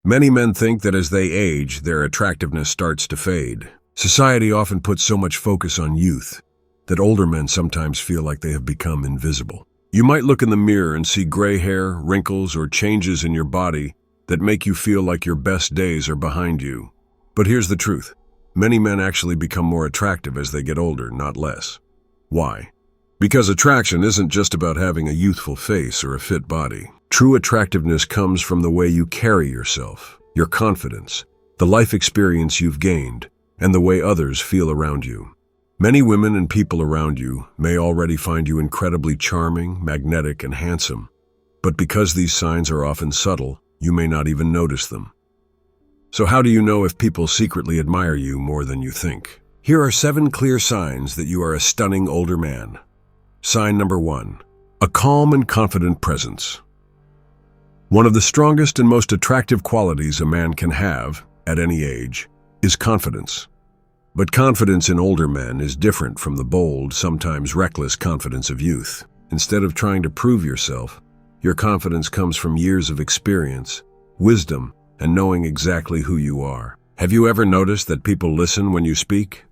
Many men think that as they age, their attractiveness starts to fade. Society often puts so much focus on youth that older men sometimes feel like they have become invisible. You might look in the mirror and see gray hair, wrinkles, or changes in your body that make you feel like your best days are behind you. But here's the truth. Many men actually become more attractive as they get older, not less. Why? Because attraction isn't just about having a youthful face or a fit body. True attractiveness comes from the way you carry yourself, your confidence, the life experience you've gained, and the way others feel around you. Many women and people around you may already find you incredibly charming, magnetic, and handsome, but because these signs are often subtle, you may not even notice them. So how do you know if people secretly admire you more than you think? Here are 7 clear signs that you are a stunning older man. Sign number 1. A calm and confident presence. One of the strongest and most attractive qualities a man can have, at any age, is confidence. But confidence in older men is different from the bold, sometimes reckless confidence of youth. Instead of trying to prove yourself, your confidence comes from years of experience, wisdom, and knowing exactly who you are. Have you ever noticed that people listen when you speak?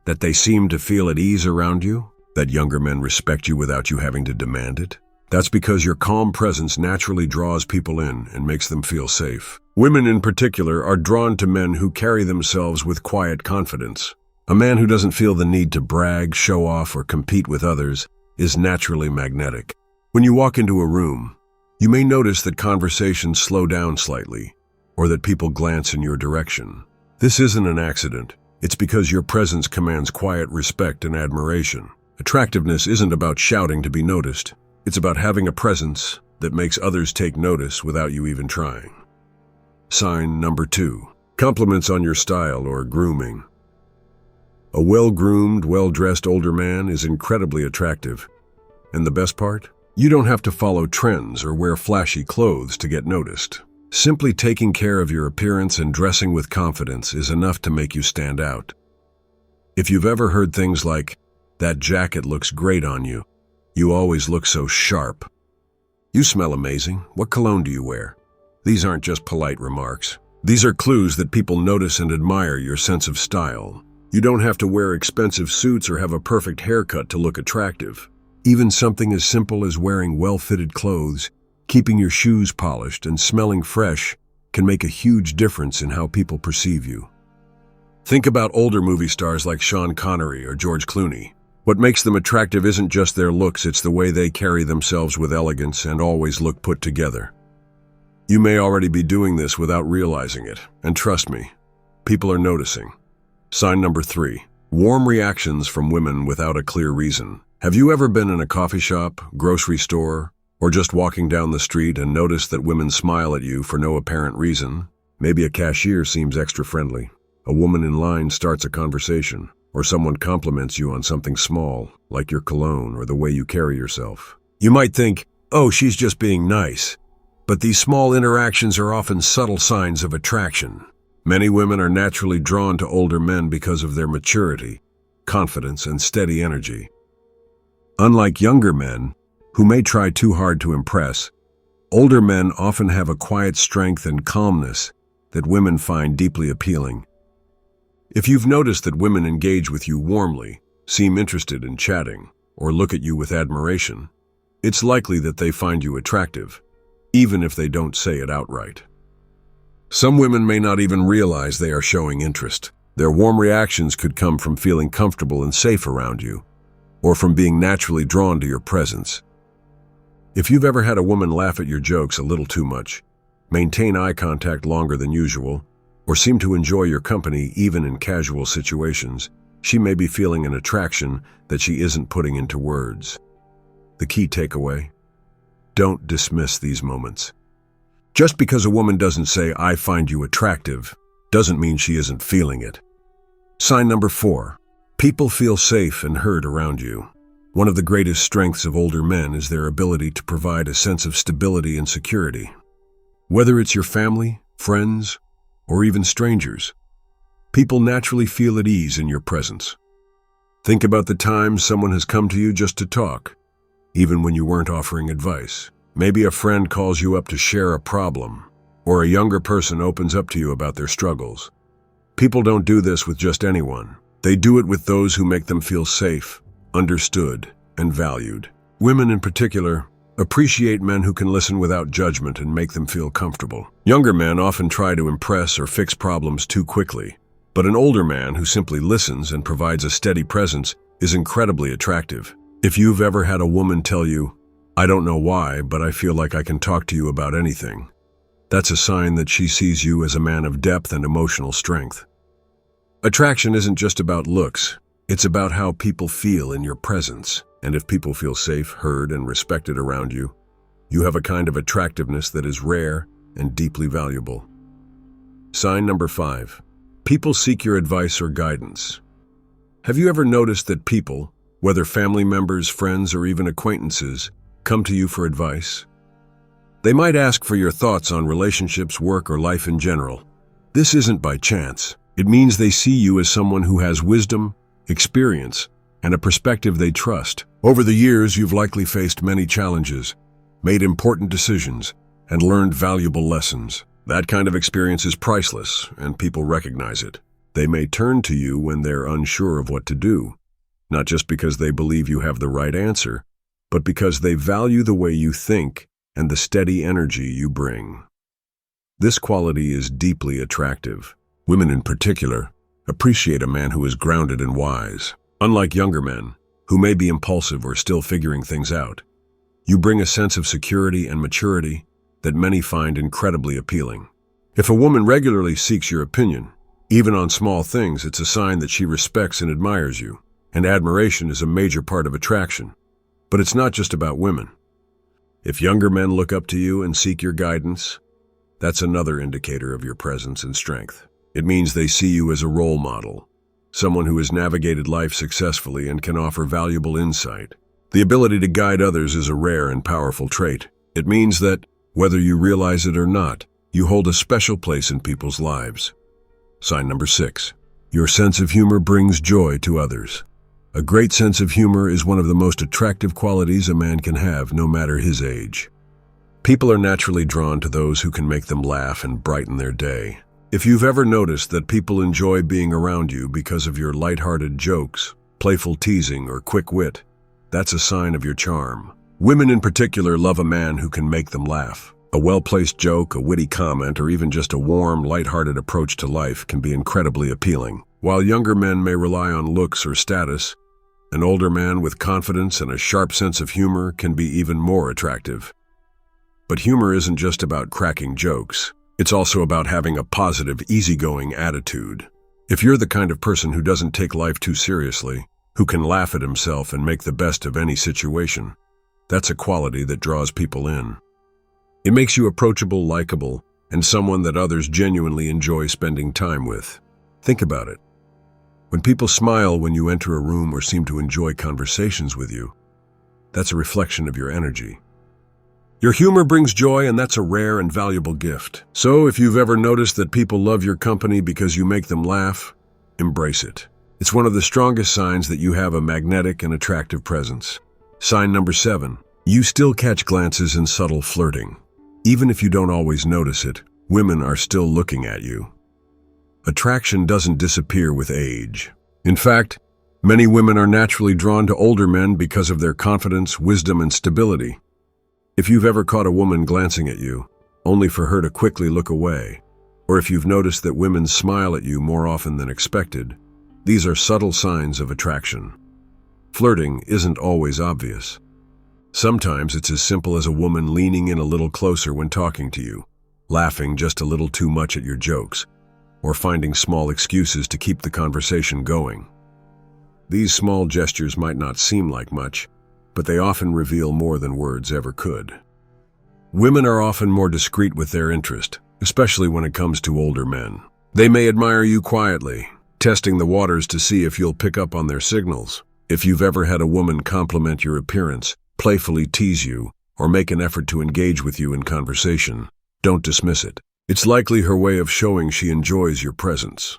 That they seem to feel at ease around you? That younger men respect you without you having to demand it? That's because your calm presence naturally draws people in and makes them feel safe. Women in particular are drawn to men who carry themselves with quiet confidence. A man who doesn't feel the need to brag, show off, or compete with others is naturally magnetic. When you walk into a room, you may notice that conversations slow down slightly, or that people glance in your direction. This isn't an accident. It's because your presence commands quiet respect and admiration. Attractiveness isn't about shouting to be noticed. It's about having a presence that makes others take notice without you even trying. Sign number 2. Compliments on your style or grooming. A well-groomed, well-dressed older man is incredibly attractive. And the best part? You don't have to follow trends or wear flashy clothes to get noticed. Simply taking care of your appearance and dressing with confidence is enough to make you stand out. If you've ever heard things like, "That jacket looks great on you," "You always look so sharp," "You smell amazing, what cologne do you wear?" These aren't just polite remarks. These are clues that people notice and admire your sense of style. You don't have to wear expensive suits or have a perfect haircut to look attractive. Even something as simple as wearing well-fitted clothes, keeping your shoes polished, and smelling fresh can make a huge difference in how people perceive you. Think about older movie stars like Sean Connery or George Clooney. What makes them attractive isn't just their looks, it's the way they carry themselves with elegance and always look put together. You may already be doing this without realizing it, and trust me, people are noticing. Sign number 3. Warm reactions from women without a clear reason. Have you ever been in a coffee shop, grocery store, or just walking down the street and noticed that women smile at you for no apparent reason? Maybe a cashier seems extra friendly. A woman in line starts a conversation. Or someone compliments you on something small, like your cologne or the way you carry yourself. You might think, "Oh, she's just being nice." But these small interactions are often subtle signs of attraction. Many women are naturally drawn to older men because of their maturity, confidence, and steady energy. Unlike younger men, who may try too hard to impress, older men often have a quiet strength and calmness that women find deeply appealing. If you've noticed that women engage with you warmly, seem interested in chatting, or look at you with admiration, it's likely that they find you attractive, even if they don't say it outright. Some women may not even realize they are showing interest. Their warm reactions could come from feeling comfortable and safe around you, or from being naturally drawn to your presence. If you've ever had a woman laugh at your jokes a little too much, maintain eye contact longer than usual, or seem to enjoy your company even in casual situations, she may be feeling an attraction that she isn't putting into words. The key takeaway: don't dismiss these moments. Just because a woman doesn't say, "I find you attractive," doesn't mean she isn't feeling it. Sign number 4. People feel safe and heard around you. One of the greatest strengths of older men is their ability to provide a sense of stability and security. Whether it's your family, friends, or even strangers, people naturally feel at ease in your presence. Think about the times someone has come to you just to talk, even when you weren't offering advice. Maybe a friend calls you up to share a problem, or a younger person opens up to you about their struggles. People don't do this with just anyone. They do it with those who make them feel safe, understood, and valued. Women in particular appreciate men who can listen without judgment and make them feel comfortable. Younger men often try to impress or fix problems too quickly, but an older man who simply listens and provides a steady presence is incredibly attractive. If you've ever had a woman tell you, "I don't know why, but I feel like I can talk to you about anything," that's a sign that she sees you as a man of depth and emotional strength. Attraction isn't just about looks, it's about how people feel in your presence. And if people feel safe, heard, and respected around you, you have a kind of attractiveness that is rare and deeply valuable. Sign number 5. People seek your advice or guidance. Have you ever noticed that people, whether family members, friends, or even acquaintances, come to you for advice? They might ask for your thoughts on relationships, work, or life in general. This isn't by chance. It means they see you as someone who has wisdom, experience, and a perspective they trust. Over the years, you've likely faced many challenges, made important decisions, and learned valuable lessons. That kind of experience is priceless, and people recognize it. They may turn to you when they're unsure of what to do, not just because they believe you have the right answer, but because they value the way you think and the steady energy you bring. This quality is deeply attractive. Women in particular appreciate a man who is grounded and wise. Unlike younger men, who may be impulsive or still figuring things out, you bring a sense of security and maturity that many find incredibly appealing. If a woman regularly seeks your opinion, even on small things, it's a sign that she respects and admires you, and admiration is a major part of attraction. But it's not just about women. If younger men look up to you and seek your guidance, that's another indicator of your presence and strength. It means they see you as a role model, someone who has navigated life successfully and can offer valuable insight. The ability to guide others is a rare and powerful trait. It means that, whether you realize it or not, you hold a special place in people's lives. Sign number 6. Your sense of humor brings joy to others. A great sense of humor is one of the most attractive qualities a man can have, no matter his age. People are naturally drawn to those who can make them laugh and brighten their day. If you've ever noticed that people enjoy being around you because of your lighthearted jokes, playful teasing, or quick wit, that's a sign of your charm. Women in particular love a man who can make them laugh. A well-placed joke, a witty comment, or even just a warm, lighthearted approach to life can be incredibly appealing. While younger men may rely on looks or status, an older man with confidence and a sharp sense of humor can be even more attractive. But humor isn't just about cracking jokes. It's also about having a positive, easygoing attitude. If you're the kind of person who doesn't take life too seriously, who can laugh at himself and make the best of any situation, that's a quality that draws people in. It makes you approachable, likable, and someone that others genuinely enjoy spending time with. Think about it. When people smile when you enter a room or seem to enjoy conversations with you, that's a reflection of your energy. Your humor brings joy, and that's a rare and valuable gift. So if you've ever noticed that people love your company because you make them laugh, embrace it. It's one of the strongest signs that you have a magnetic and attractive presence. Sign number 7. You still catch glances and subtle flirting. Even if you don't always notice it, women are still looking at you. Attraction doesn't disappear with age. In fact, many women are naturally drawn to older men because of their confidence, wisdom, and stability. If you've ever caught a woman glancing at you, only for her to quickly look away, or if you've noticed that women smile at you more often than expected, these are subtle signs of attraction. Flirting isn't always obvious. Sometimes it's as simple as a woman leaning in a little closer when talking to you, laughing just a little too much at your jokes, or finding small excuses to keep the conversation going. These small gestures might not seem like much, but they often reveal more than words ever could. Women are often more discreet with their interest, especially when it comes to older men. They may admire you quietly, testing the waters to see if you'll pick up on their signals. If you've ever had a woman compliment your appearance, playfully tease you, or make an effort to engage with you in conversation, don't dismiss it. It's likely her way of showing she enjoys your presence.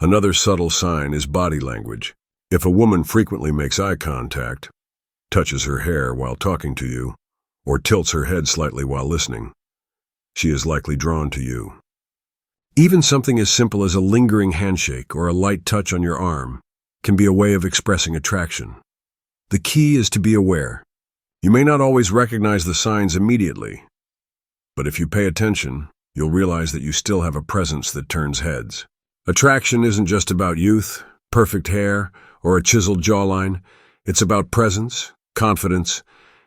Another subtle sign is body language. If a woman frequently makes eye contact, touches her hair while talking to you, or tilts her head slightly while listening, she is likely drawn to you. Even something as simple as a lingering handshake or a light touch on your arm can be a way of expressing attraction. The key is to be aware. You may not always recognize the signs immediately, but if you pay attention, you'll realize that you still have a presence that turns heads. Attraction isn't just about youth, perfect hair, or a chiseled jawline. It's about presence, confidence,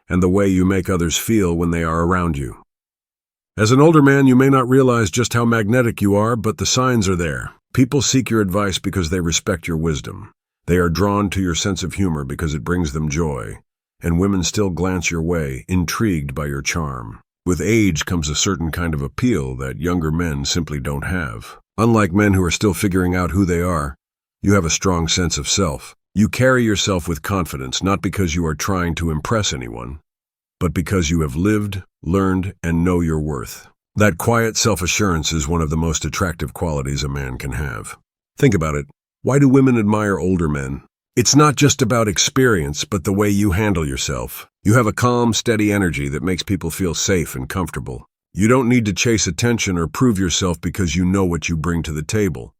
and the way you make others feel when they are around you. As an older man, you may not realize just how magnetic you are, but the signs are there. People seek your advice because they respect your wisdom. They are drawn to your sense of humor because it brings them joy. And women still glance your way, intrigued by your charm. With age comes a certain kind of appeal that younger men simply don't have. Unlike men who are still figuring out who they are, you have a strong sense of self. You carry yourself with confidence, not because you are trying to impress anyone, but because you have lived, learned, and know your worth. That quiet self-assurance is one of the most attractive qualities a man can have. Think about it. Why do women admire older men? It's not just about experience, but the way you handle yourself. You have a calm, steady energy that makes people feel safe and comfortable. You don't need to chase attention or prove yourself because you know what you bring to the table.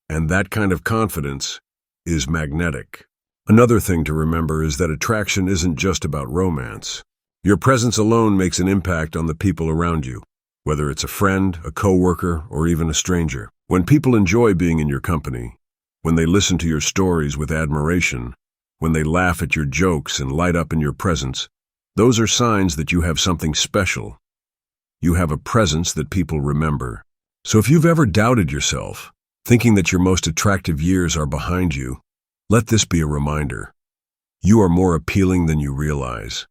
And that kind of confidence is magnetic. Another thing to remember is that attraction isn't just about romance. Your presence alone makes an impact on the people around you, whether it's a friend, a coworker, or even a stranger. When people enjoy being in your company, when they listen to your stories with admiration, when they laugh at your jokes and light up in your presence, those are signs that you have something special. You have a presence that people remember. So if you've ever doubted yourself, thinking that your most attractive years are behind you, let this be a reminder. You are more appealing than you realize.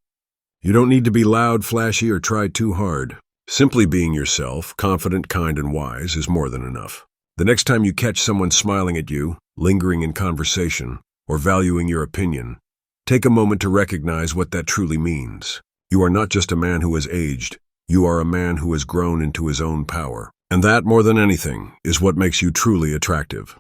You don't need to be loud, flashy, or try too hard. Simply being yourself, confident, kind, and wise, is more than enough. The next time you catch someone smiling at you, lingering in conversation, or valuing your opinion, take a moment to recognize what that truly means. You are not just a man who has aged, you are a man who has grown into his own power. And that, more than anything, is what makes you truly attractive.